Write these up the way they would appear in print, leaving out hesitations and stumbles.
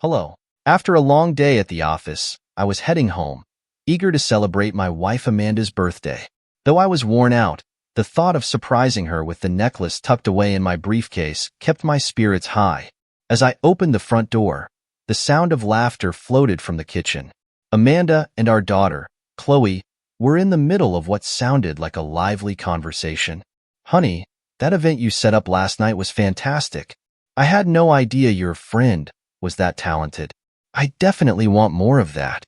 Hello. After a long day at the office, I was heading home, eager to celebrate my wife Amanda's birthday. Though I was worn out, the thought of surprising her with the necklace tucked away in my briefcase kept my spirits high. As I opened the front door, the sound of laughter floated from the kitchen. Amanda and our daughter, Chloe, were in the middle of what sounded like a lively conversation. "Honey, that event you set up last night was fantastic. I had no idea your friend was that talented. I definitely want more of that."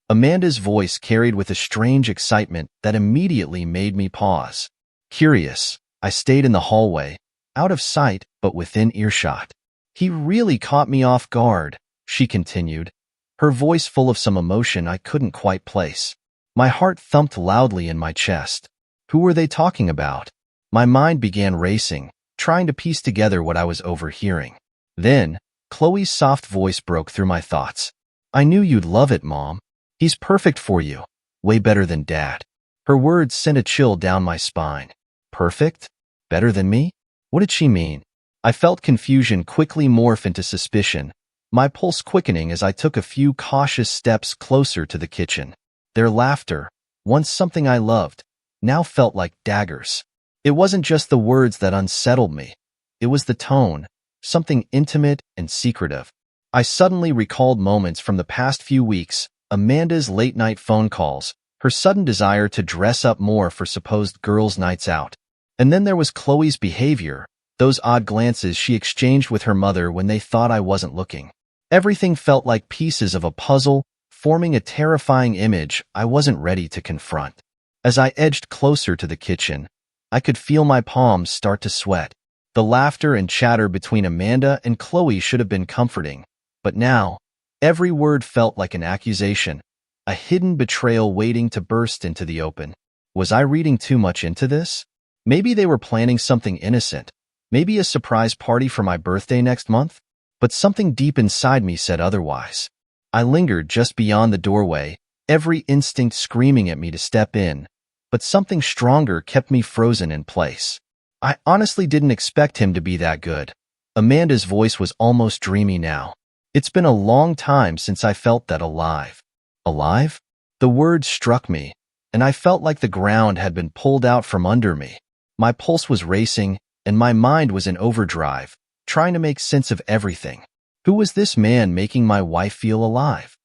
Amanda's voice carried with a strange excitement that immediately made me pause. Curious, I stayed in the hallway, out of sight but within earshot. "He really caught me off guard," she continued, her voice full of some emotion I couldn't quite place. My heart thumped loudly in my chest. Who were they talking about? My mind began racing, trying to piece together what I was overhearing. Then, Chloe's soft voice broke through my thoughts. "I knew you'd love it, Mom. He's perfect for you. Way better than Dad." Her words sent a chill down my spine. Perfect? Better than me? What did she mean? I felt confusion quickly morph into suspicion, my pulse quickening as I took a few cautious steps closer to the kitchen. Their laughter, once something I loved, now felt like daggers. It wasn't just the words that unsettled me. It was the tone, something intimate and secretive. I suddenly recalled moments from the past few weeks, Amanda's late-night phone calls, her sudden desire to dress up more for supposed girls' nights out. And then there was Chloe's behavior, those odd glances she exchanged with her mother when they thought I wasn't looking. Everything felt like pieces of a puzzle, forming a terrifying image I wasn't ready to confront. As I edged closer to the kitchen, I could feel my palms start to sweat. The laughter and chatter between Amanda and Chloe should have been comforting, but now, every word felt like an accusation, a hidden betrayal waiting to burst into the open. Was I reading too much into this? Maybe they were planning something innocent, maybe a surprise party for my birthday next month? But something deep inside me said otherwise. I lingered just beyond the doorway, every instinct screaming at me to step in, but something stronger kept me frozen in place. I honestly didn't expect him to be that good. Amanda's voice was almost dreamy now. It's been a long time since I felt that alive. Alive? The word struck me, and I felt like the ground had been pulled out from under me. My pulse was racing, and my mind was in overdrive, trying to make sense of everything. Who was this man making my wife feel alive?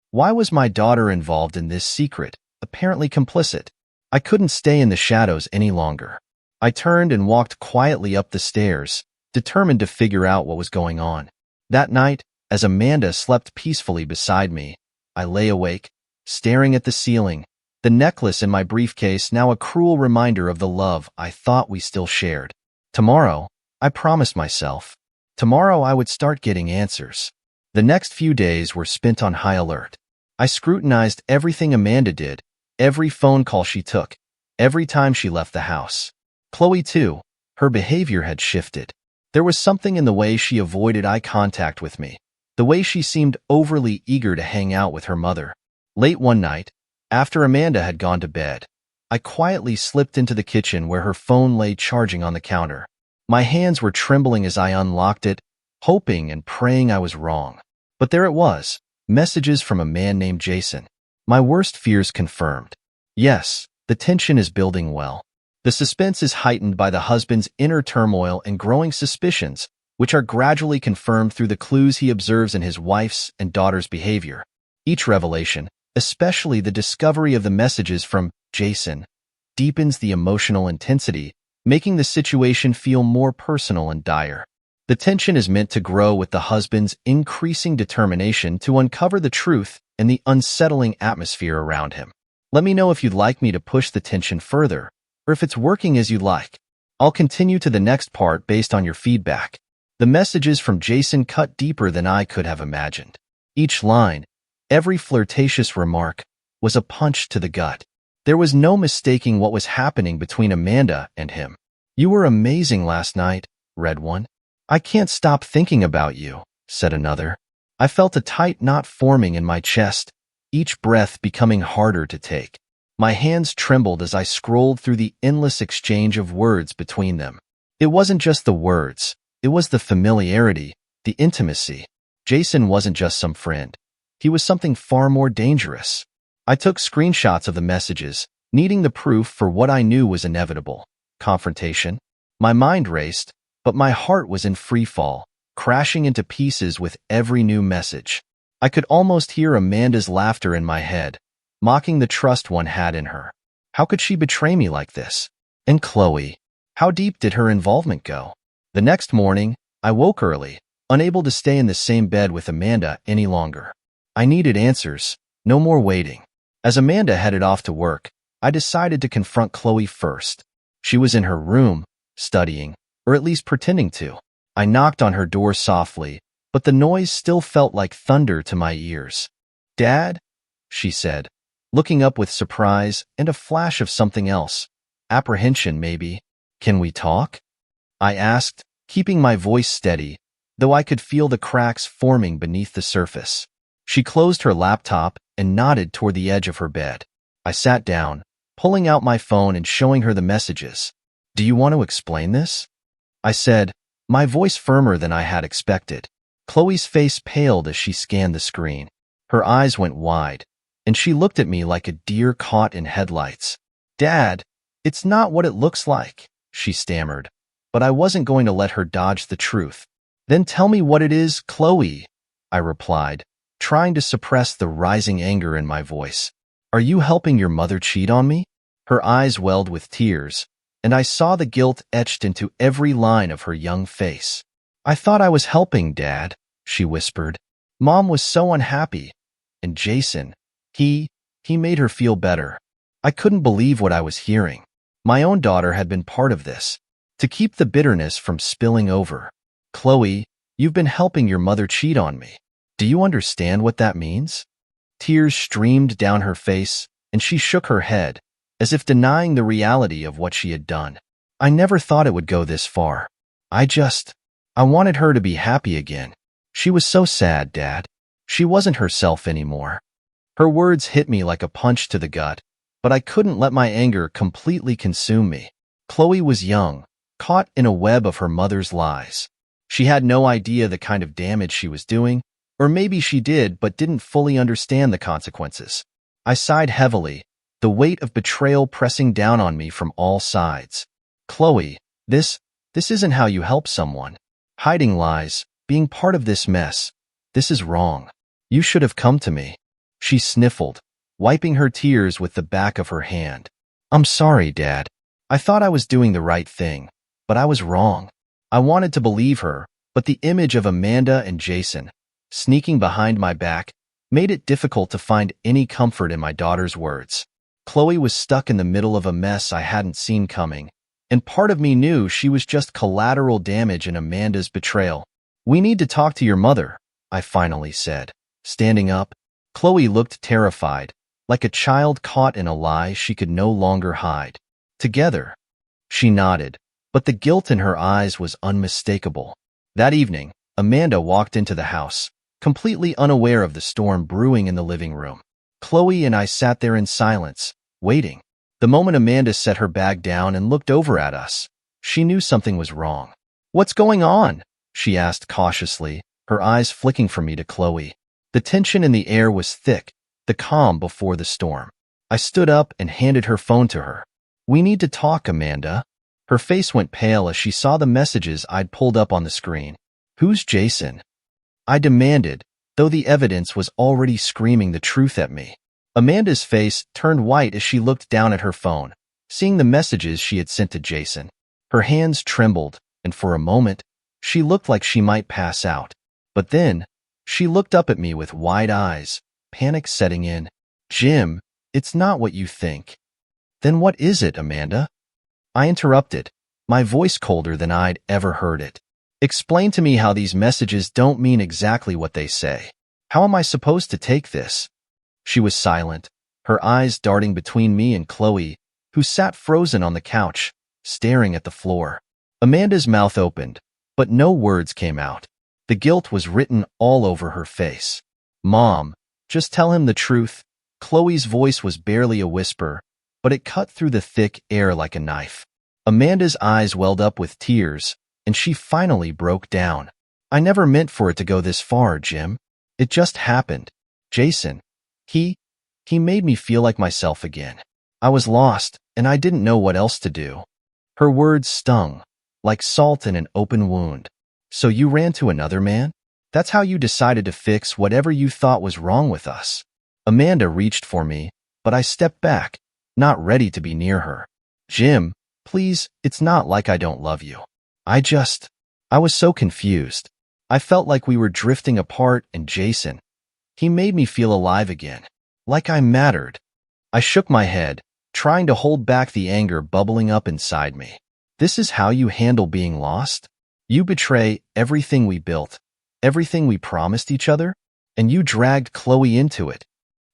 Why was my daughter involved in this secret, apparently complicit? I couldn't stay in the shadows any longer. I turned and walked quietly up the stairs, determined to figure out what was going on. That night, as Amanda slept peacefully beside me, I lay awake, staring at the ceiling, the necklace in my briefcase now a cruel reminder of the love I thought we still shared. Tomorrow, I promised myself, tomorrow I would start getting answers. The next few days were spent on high alert. I scrutinized everything Amanda did, every phone call she took, every time she left the house. Chloe too, her behavior had shifted. There was something in the way she avoided eye contact with me, the way she seemed overly eager to hang out with her mother. Late one night, after Amanda had gone to bed, I quietly slipped into the kitchen where her phone lay charging on the counter. My hands were trembling as I unlocked it, hoping and praying I was wrong. But there it was, messages from a man named Jason. My worst fears confirmed. Yes, the tension is building well. The suspense is heightened by the husband's inner turmoil and growing suspicions, which are gradually confirmed through the clues he observes in his wife's and daughter's behavior. Each revelation, especially the discovery of the messages from Jason, deepens the emotional intensity, making the situation feel more personal and dire. The tension is meant to grow with the husband's increasing determination to uncover the truth and the unsettling atmosphere around him. Let me know if you'd like me to push the tension further, or if it's working as you'd like. I'll continue to the next part based on your feedback. The messages from Jason cut deeper than I could have imagined. Each line, every flirtatious remark, was a punch to the gut. There was no mistaking what was happening between Amanda and him. "You were amazing last night," read one. "I can't stop thinking about you," said another. I felt a tight knot forming in my chest, each breath becoming harder to take. My hands trembled as I scrolled through the endless exchange of words between them. It wasn't just the words, it was the familiarity, the intimacy. Jason wasn't just some friend. He was something far more dangerous. I took screenshots of the messages, needing the proof for what I knew was inevitable. Confrontation. My mind raced, but my heart was in free fall, crashing into pieces with every new message. I could almost hear Amanda's laughter in my head, mocking the trust one had in her. How could she betray me like this? And Chloe, how deep did her involvement go? The next morning, I woke early, unable to stay in the same bed with Amanda any longer. I needed answers, no more waiting. As Amanda headed off to work, I decided to confront Chloe first. She was in her room, studying, or at least pretending to. I knocked on her door softly, but the noise still felt like thunder to my ears. "Dad?" she said, looking up with surprise and a flash of something else. Apprehension, maybe. "Can we talk?" I asked, keeping my voice steady, though I could feel the cracks forming beneath the surface. She closed her laptop and nodded toward the edge of her bed. I sat down, pulling out my phone and showing her the messages. "Do you want to explain this?" I said, my voice firmer than I had expected. Chloe's face paled as she scanned the screen. Her eyes went wide, and she looked at me like a deer caught in headlights. "Dad, it's not what it looks like," she stammered, but I wasn't going to let her dodge the truth. "Then tell me what it is, Chloe," I replied, trying to suppress the rising anger in my voice. "Are you helping your mother cheat on me?" Her eyes welled with tears, and I saw the guilt etched into every line of her young face. "I thought I was helping, Dad," she whispered. "Mom was so unhappy, and Jason, he made her feel better." I couldn't believe what I was hearing. My own daughter had been part of this, to keep the bitterness from spilling over. "Chloe, you've been helping your mother cheat on me. Do you understand what that means?" Tears streamed down her face, and she shook her head, as if denying the reality of what she had done. "I never thought it would go this far. I wanted her to be happy again. She was so sad, Dad. She wasn't herself anymore." Her words hit me like a punch to the gut, but I couldn't let my anger completely consume me. Chloe was young, caught in a web of her mother's lies. She had no idea the kind of damage she was doing, or maybe she did but didn't fully understand the consequences. I sighed heavily, the weight of betrayal pressing down on me from all sides. "Chloe, this isn't how you help someone. Hiding lies, being part of this mess, this is wrong. You should have come to me." She sniffled, wiping her tears with the back of her hand. "I'm sorry, Dad. I thought I was doing the right thing, but I was wrong." I wanted to believe her, but the image of Amanda and Jason, sneaking behind my back, made it difficult to find any comfort in my daughter's words. Chloe was stuck in the middle of a mess I hadn't seen coming, and part of me knew she was just collateral damage in Amanda's betrayal. "We need to talk to your mother," I finally said. Standing up, Chloe looked terrified, like a child caught in a lie she could no longer hide. "Together." She nodded, but the guilt in her eyes was unmistakable. That evening, Amanda walked into the house, completely unaware of the storm brewing in the living room. Chloe and I sat there in silence, waiting. The moment Amanda set her bag down and looked over at us, she knew something was wrong. "What's going on?" she asked cautiously, her eyes flicking from me to Chloe. The tension in the air was thick, the calm before the storm. I stood up and handed her phone to her. "We need to talk, Amanda." Her face went pale as she saw the messages I'd pulled up on the screen. "Who's Jason?" I demanded, though the evidence was already screaming the truth at me. Amanda's face turned white as she looked down at her phone, seeing the messages she had sent to Jason. Her hands trembled, and for a moment, she looked like she might pass out. But then, she looked up at me with wide eyes, panic setting in. "Jim, it's not what you think." "Then what is it, Amanda?" I interrupted, my voice colder than I'd ever heard it. "Explain to me how these messages don't mean exactly what they say. How am I supposed to take this?" She was silent, her eyes darting between me and Chloe, who sat frozen on the couch, staring at the floor. Amanda's mouth opened, but no words came out. The guilt was written all over her face. "Mom, just tell him the truth." Chloe's voice was barely a whisper, but it cut through the thick air like a knife. Amanda's eyes welled up with tears, and she finally broke down. I never meant for it to go this far, Jim. It just happened. Jason, he made me feel like myself again. I was lost, and I didn't know what else to do. Her words stung, like salt in an open wound. So you ran to another man? That's how you decided to fix whatever you thought was wrong with us. Amanda reached for me, but I stepped back, not ready to be near her. Jim, please, it's not like I don't love you. I was so confused. I felt like we were drifting apart, and Jason, he made me feel alive again, like I mattered. I shook my head, trying to hold back the anger bubbling up inside me. This is how you handle being lost? You betray everything we built, everything we promised each other, and you dragged Chloe into it.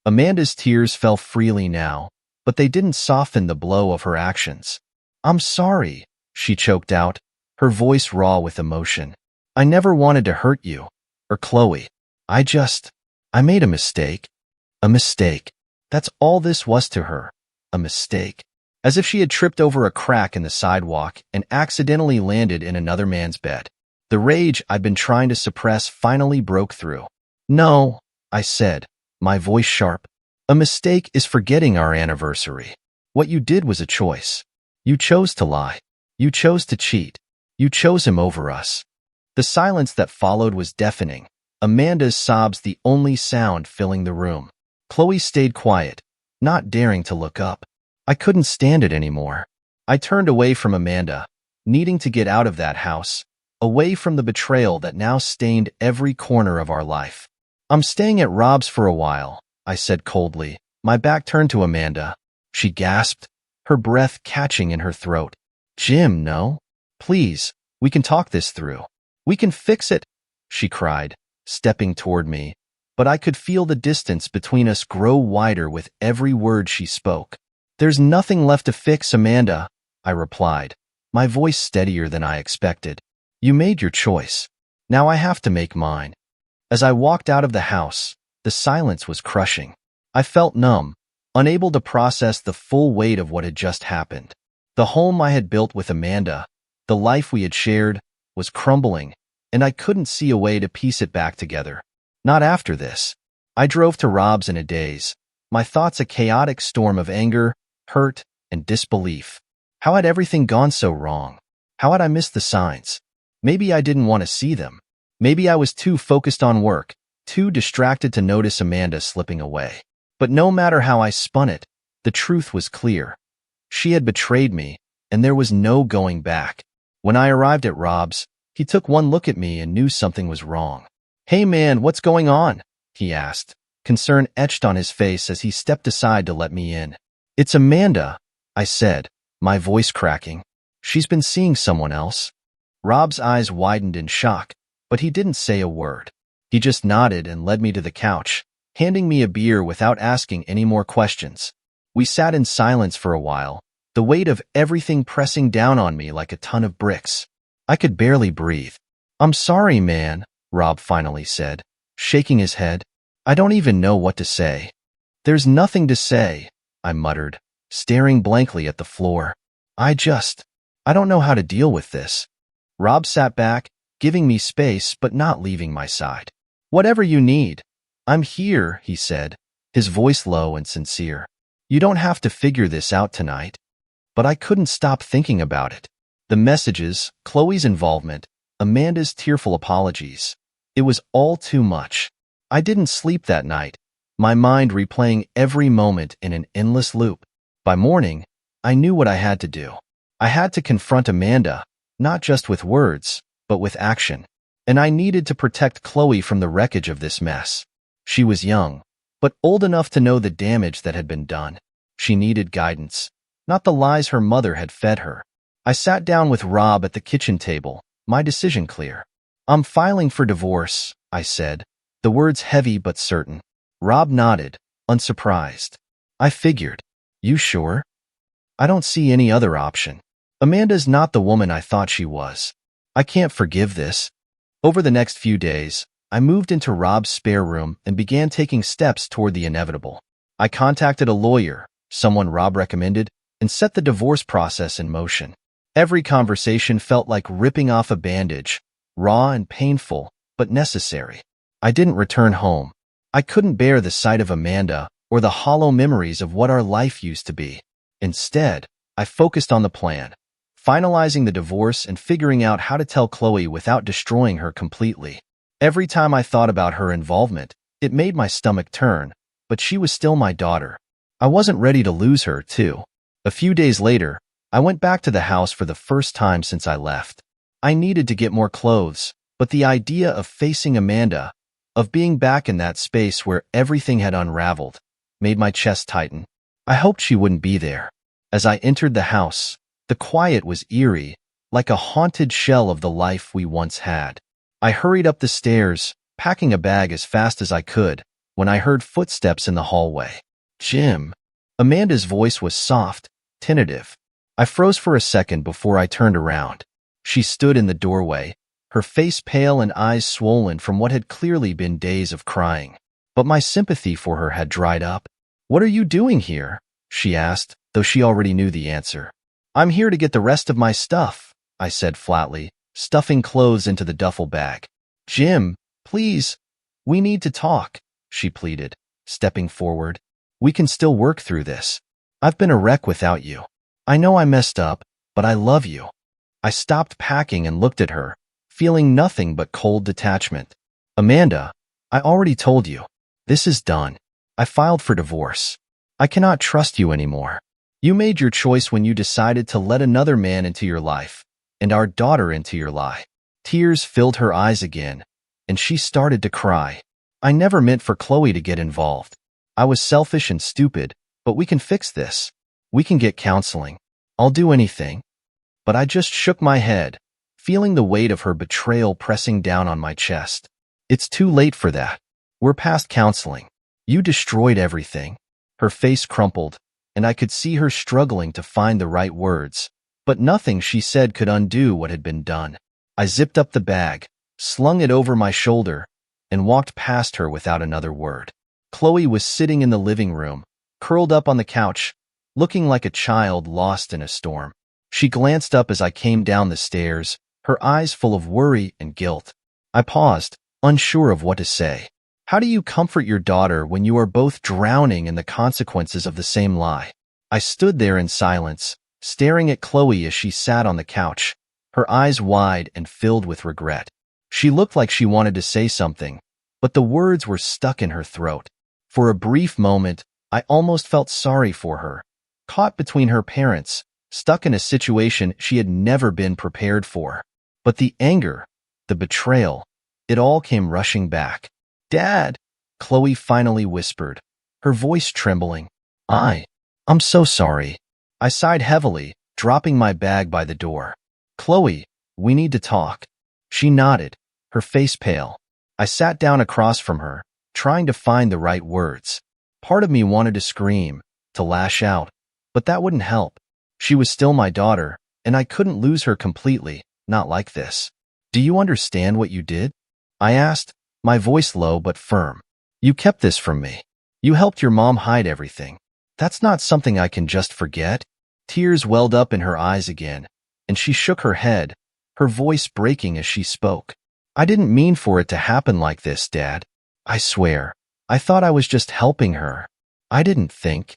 Amanda's tears fell freely now, but they didn't soften the blow of her actions. I'm sorry, she choked out, her voice raw with emotion. I never wanted to hurt you, or Chloe. I made a mistake. A mistake. That's all this was to her. A mistake. As if she had tripped over a crack in the sidewalk and accidentally landed in another man's bed. The rage I'd been trying to suppress finally broke through. No, I said, my voice sharp. A mistake is forgetting our anniversary. What you did was a choice. You chose to lie. You chose to cheat. You chose him over us. The silence that followed was deafening, Amanda's sobs the only sound filling the room. Chloe stayed quiet, not daring to look up. I couldn't stand it anymore. I turned away from Amanda, needing to get out of that house, away from the betrayal that now stained every corner of our life. I'm staying at Rob's for a while, I said coldly, my back turned to Amanda. She gasped, her breath catching in her throat. Jim, no. Please, we can talk this through. We can fix it, she cried, stepping toward me, but I could feel the distance between us grow wider with every word she spoke. There's nothing left to fix, Amanda, I replied, my voice steadier than I expected. You made your choice. Now I have to make mine. As I walked out of the house, the silence was crushing. I felt numb, unable to process the full weight of what had just happened. The home I had built with Amanda, the life we had shared, was crumbling, and I couldn't see a way to piece it back together. Not after this. I drove to Rob's in a daze, my thoughts a chaotic storm of anger, hurt, and disbelief. How had everything gone so wrong? How had I missed the signs? Maybe I didn't want to see them. Maybe I was too focused on work, too distracted to notice Amanda slipping away. But no matter how I spun it, the truth was clear. She had betrayed me, and there was no going back. When I arrived at Rob's, he took one look at me and knew something was wrong. Hey man, what's going on? He asked, concern etched on his face as he stepped aside to let me in. It's Amanda, I said, my voice cracking. She's been seeing someone else. Rob's eyes widened in shock, but he didn't say a word. He just nodded and led me to the couch, handing me a beer without asking any more questions. We sat in silence for a while, the weight of everything pressing down on me like a ton of bricks. I could barely breathe. I'm sorry, man, Rob finally said, shaking his head. I don't even know what to say. There's nothing to say, I muttered, staring blankly at the floor. I don't know how to deal with this. Rob sat back, giving me space but not leaving my side. Whatever you need. I'm here, he said, his voice low and sincere. You don't have to figure this out tonight. But I couldn't stop thinking about it. The messages, Chloe's involvement, Amanda's tearful apologies. It was all too much. I didn't sleep that night, my mind replaying every moment in an endless loop. By morning, I knew what I had to do. I had to confront Amanda, not just with words, but with action. And I needed to protect Chloe from the wreckage of this mess. She was young, but old enough to know the damage that had been done. She needed guidance, not the lies her mother had fed her. I sat down with Rob at the kitchen table, my decision clear. I'm filing for divorce, I said, the words heavy but certain. Rob nodded, unsurprised. I figured. You sure? I don't see any other option. Amanda's not the woman I thought she was. I can't forgive this. Over the next few days, I moved into Rob's spare room and began taking steps toward the inevitable. I contacted a lawyer, someone Rob recommended, and set the divorce process in motion. Every conversation felt like ripping off a bandage, raw and painful, but necessary. I didn't return home. I couldn't bear the sight of Amanda or the hollow memories of what our life used to be. Instead, I focused on the plan, finalizing the divorce and figuring out how to tell Chloe without destroying her completely. Every time I thought about her involvement, it made my stomach turn, but she was still my daughter. I wasn't ready to lose her, too. A few days later, I went back to the house for the first time since I left. I needed to get more clothes, but the idea of facing Amanda, of being back in that space where everything had unraveled, made my chest tighten. I hoped she wouldn't be there. As I entered the house, the quiet was eerie, like a haunted shell of the life we once had. I hurried up the stairs, packing a bag as fast as I could, when I heard footsteps in the hallway. Jim. Amanda's voice was soft, tentative. I froze for a second before I turned around. She stood in the doorway, her face pale and eyes swollen from what had clearly been days of crying. But my sympathy for her had dried up. "What are you doing here?" she asked, though she already knew the answer. "I'm here to get the rest of my stuff," I said flatly, stuffing clothes into the duffel bag. "Jim, please, we need to talk," she pleaded, stepping forward. "We can still work through this. I've been a wreck without you. I know I messed up, but I love you." I stopped packing and looked at her, feeling nothing but cold detachment. "Amanda, I already told you. This is done. I filed for divorce. I cannot trust you anymore. You made your choice when you decided to let another man into your life, and our daughter into your life." Tears filled her eyes again, and she started to cry. "I never meant for Chloe to get involved. I was selfish and stupid, but we can fix this. We can get counseling. I'll do anything." But I just shook my head, feeling the weight of her betrayal pressing down on my chest. "It's too late for that. We're past counseling. You destroyed everything." Her face crumpled, and I could see her struggling to find the right words, but nothing she said could undo what had been done. I zipped up the bag, slung it over my shoulder, and walked past her without another word. Chloe was sitting in the living room, curled up on the couch, looking like a child lost in a storm. She glanced up as I came down the stairs, her eyes full of worry and guilt. I paused, unsure of what to say. How do you comfort your daughter when you are both drowning in the consequences of the same lie? I stood there in silence, staring at Chloe as she sat on the couch, her eyes wide and filled with regret. She looked like she wanted to say something, but the words were stuck in her throat. For a brief moment, I almost felt sorry for her, caught between her parents, stuck in a situation she had never been prepared for. But the anger, the betrayal, it all came rushing back. "Dad," Chloe finally whispered, her voice trembling. I'm so sorry." I sighed heavily, dropping my bag by the door. "Chloe, we need to talk." She nodded, her face pale. I sat down across from her, trying to find the right words. Part of me wanted to scream, to lash out, but that wouldn't help. She was still my daughter, and I couldn't lose her completely, not like this. "Do you understand what you did?" I asked, my voice low but firm. "You kept this from me. You helped your mom hide everything. That's not something I can just forget." Tears welled up in her eyes again, and she shook her head, her voice breaking as she spoke. "I didn't mean for it to happen like this, Dad. I swear. I thought I was just helping her. I didn't think."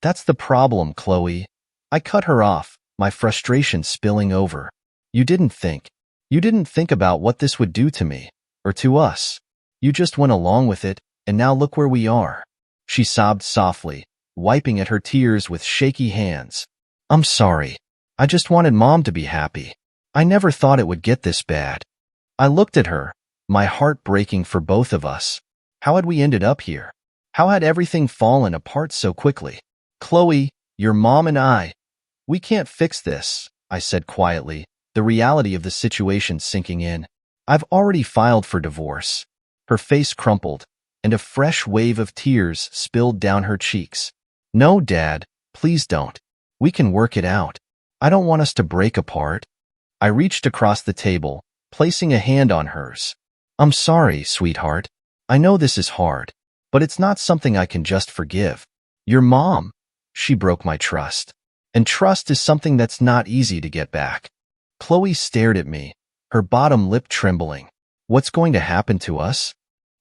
"That's the problem, Chloe." I cut her off, my frustration spilling over. You didn't think. You didn't think about what this would do to me, or to us. You just went along with it, and now look where we are." She sobbed softly, wiping at her tears with shaky hands. "I'm sorry. I just wanted Mom to be happy. I never thought it would get this bad." I looked at her, my heart breaking for both of us. How had we ended up here? How had everything fallen apart so quickly? "Chloe, your mom and we can't fix this," I said quietly, the reality of the situation sinking in. "I've already filed for divorce." Her face crumpled, and a fresh wave of tears spilled down her cheeks. "No, Dad, please don't. We can work it out. I don't want us to break apart." I reached across the table, placing a hand on hers. "I'm sorry, sweetheart. I know this is hard, but it's not something I can just forgive. Your mom, she broke my trust. And trust is something that's not easy to get back." Chloe stared at me, her bottom lip trembling. What's going to happen to us?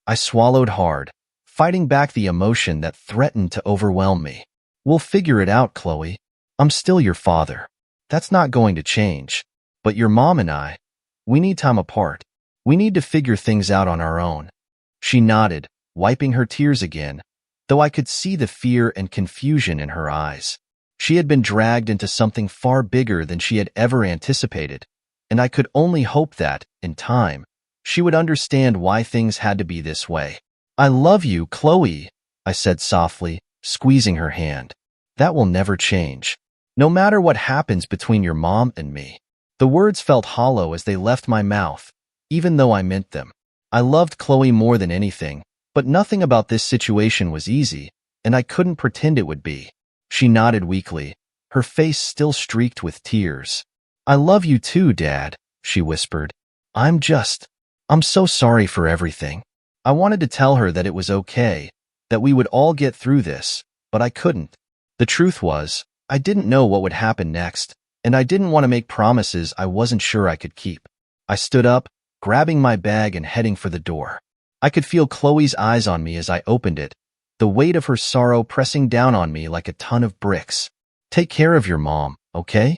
I swallowed hard, fighting back the emotion that threatened to overwhelm me. We'll figure it out, Chloe. I'm still your father. That's not going to change. But your mom and I, we need time apart. We need to figure things out on our own. She nodded, wiping her tears again, though I could see the fear and confusion in her eyes. She had been dragged into something far bigger than she had ever anticipated, and I could only hope that, in time, she would understand why things had to be this way. I love you, Chloe, I said softly, squeezing her hand. That will never change. No matter what happens between your mom and me. The words felt hollow as they left my mouth, even though I meant them. I loved Chloe more than anything, but nothing about this situation was easy, and I couldn't pretend it would be. She nodded weakly, her face still streaked with tears. I love you too, Dad, she whispered. I'm so sorry for everything. I wanted to tell her that it was okay, that we would all get through this, but I couldn't. The truth was, I didn't know what would happen next, and I didn't want to make promises I wasn't sure I could keep. I stood up, grabbing my bag and heading for the door. I could feel Chloe's eyes on me as I opened it, the weight of her sorrow pressing down on me like a ton of bricks. Take care of your mom, okay?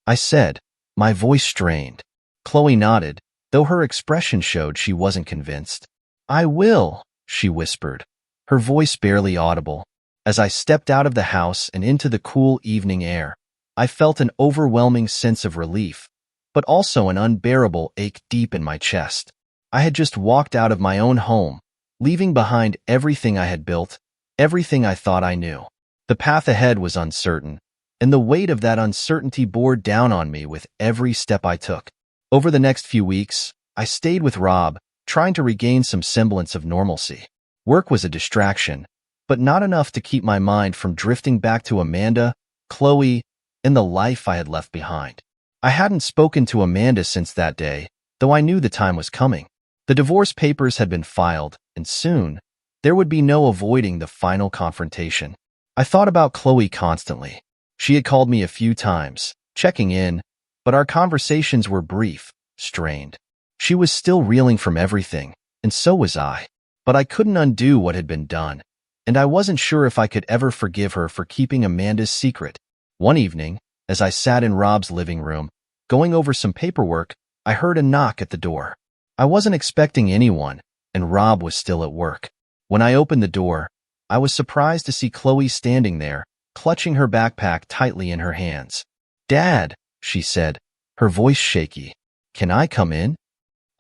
I said, my voice strained. Chloe nodded, though her expression showed she wasn't convinced. I will, she whispered, her voice barely audible. As I stepped out of the house and into the cool evening air, I felt an overwhelming sense of relief, but also an unbearable ache deep in my chest. I had just walked out of my own home, leaving behind everything I had built, everything I thought I knew. The path ahead was uncertain, and the weight of that uncertainty bore down on me with every step I took. Over the next few weeks, I stayed with Rob, trying to regain some semblance of normalcy. Work was a distraction, but not enough to keep my mind from drifting back to Amanda, Chloe, and the life I had left behind. I hadn't spoken to Amanda since that day, though I knew the time was coming. The divorce papers had been filed, and soon, there would be no avoiding the final confrontation. I thought about Chloe constantly. She had called me a few times, checking in, but our conversations were brief, strained. She was still reeling from everything, and so was I. But I couldn't undo what had been done, and I wasn't sure if I could ever forgive her for keeping Amanda's secret. One evening, as I sat in Rob's living room, going over some paperwork, I heard a knock at the door. I wasn't expecting anyone, and Rob was still at work. When I opened the door, I was surprised to see Chloe standing there, clutching her backpack tightly in her hands. Dad, she said, her voice shaky. Can I come in?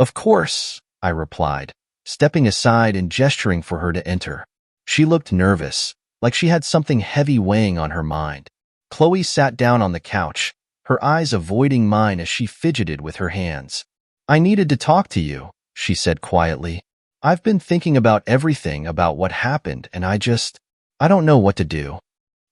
Of course, I replied, stepping aside and gesturing for her to enter. She looked nervous, like she had something heavy weighing on her mind. Chloe sat down on the couch, her eyes avoiding mine as she fidgeted with her hands. I needed to talk to you, she said quietly. I've been thinking about everything about what happened, and I don't know what to do.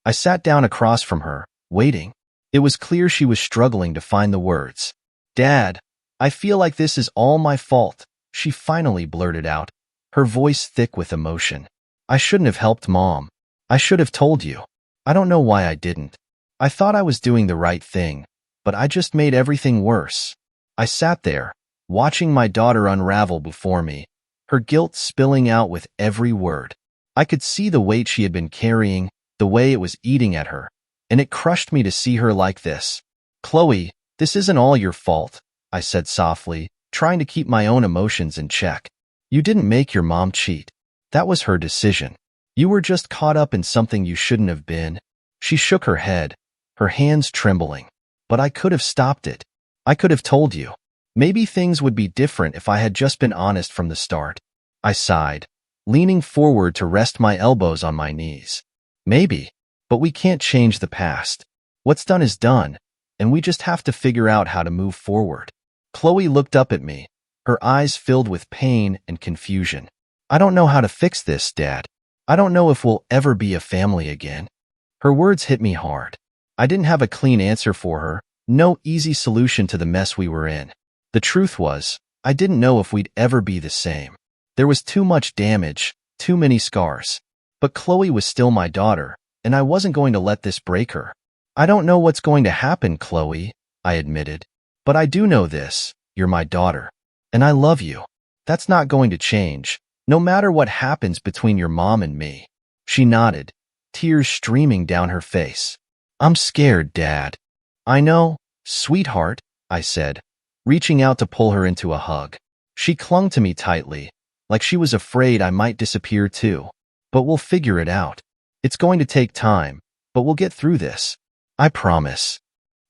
I sat down across from her, waiting. It was clear she was struggling to find the words. Dad, I feel like this is all my fault, she finally blurted out, her voice thick with emotion. I shouldn't have helped Mom. I should have told you. I don't know why I didn't. I thought I was doing the right thing, but I just made everything worse. I sat there, watching my daughter unravel before me, her guilt spilling out with every word. I could see the weight she had been carrying, the way it was eating at her, and it crushed me to see her like this. Chloe, this isn't all your fault, I said softly, trying to keep my own emotions in check. You didn't make your mom cheat. That was her decision. You were just caught up in something you shouldn't have been. She shook her head, her hands trembling. But I could have stopped it. I could have told you. Maybe things would be different if I had just been honest from the start. I sighed, leaning forward to rest my elbows on my knees. Maybe, but we can't change the past. What's done is done, and we just have to figure out how to move forward. Chloe looked up at me, her eyes filled with pain and confusion. I don't know how to fix this, Dad. I don't know if we'll ever be a family again. Her words hit me hard. I didn't have a clean answer for her, no easy solution to the mess we were in. The truth was, I didn't know if we'd ever be the same. There was too much damage, too many scars. But Chloe was still my daughter, and I wasn't going to let this break her. I don't know what's going to happen, Chloe, I admitted. But I do know this, you're my daughter. And I love you. That's not going to change, no matter what happens between your mom and me. She nodded, tears streaming down her face. I'm scared, Dad. I know, sweetheart, I said, reaching out to pull her into a hug. She clung to me tightly, like she was afraid I might disappear too. But we'll figure it out. It's going to take time, but we'll get through this. I promise.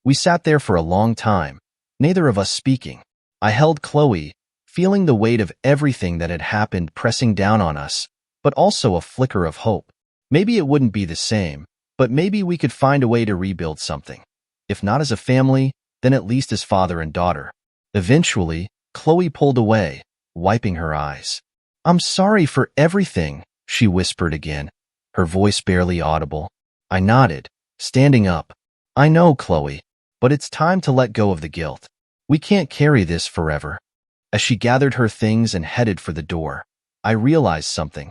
We sat there for a long time, neither of us speaking. I held Chloe, feeling the weight of everything that had happened pressing down on us, but also a flicker of hope. Maybe it wouldn't be the same, but maybe we could find a way to rebuild something. If not as a family, then at least as father and daughter. Eventually, Chloe pulled away, wiping her eyes. I'm sorry for everything, she whispered again, her voice barely audible. I nodded, standing up. I know, Chloe, but it's time to let go of the guilt. We can't carry this forever. As she gathered her things and headed for the door, I realized something.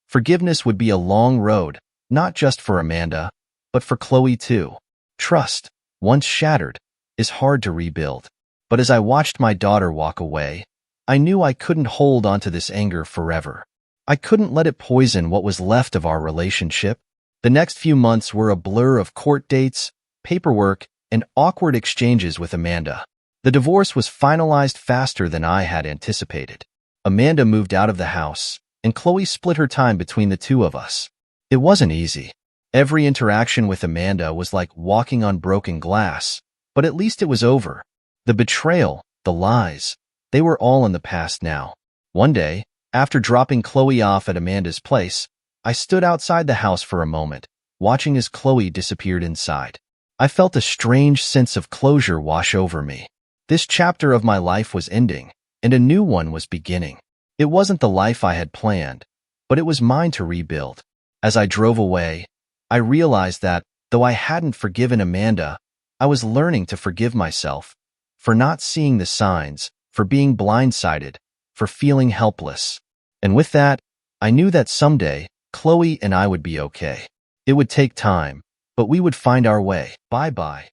Forgiveness would be a long road, not just for Amanda, but for Chloe too. Trust, once shattered, is hard to rebuild. But as I watched my daughter walk away, I knew I couldn't hold onto this anger forever. I couldn't let it poison what was left of our relationship. The next few months were a blur of court dates, paperwork, and awkward exchanges with Amanda. The divorce was finalized faster than I had anticipated. Amanda moved out of the house, and Chloe split her time between the two of us. It wasn't easy. Every interaction with Amanda was like walking on broken glass, but at least it was over. The betrayal, the lies, they were all in the past now. One day, after dropping Chloe off at Amanda's place, I stood outside the house for a moment, watching as Chloe disappeared inside. I felt a strange sense of closure wash over me. This chapter of my life was ending, and a new one was beginning. It wasn't the life I had planned, but it was mine to rebuild. As I drove away, I realized that, though I hadn't forgiven Amanda, I was learning to forgive myself for not seeing the signs, for being blindsided, for feeling helpless. And with that, I knew that someday, Chloe and I would be okay. It would take time, but we would find our way. Bye-bye.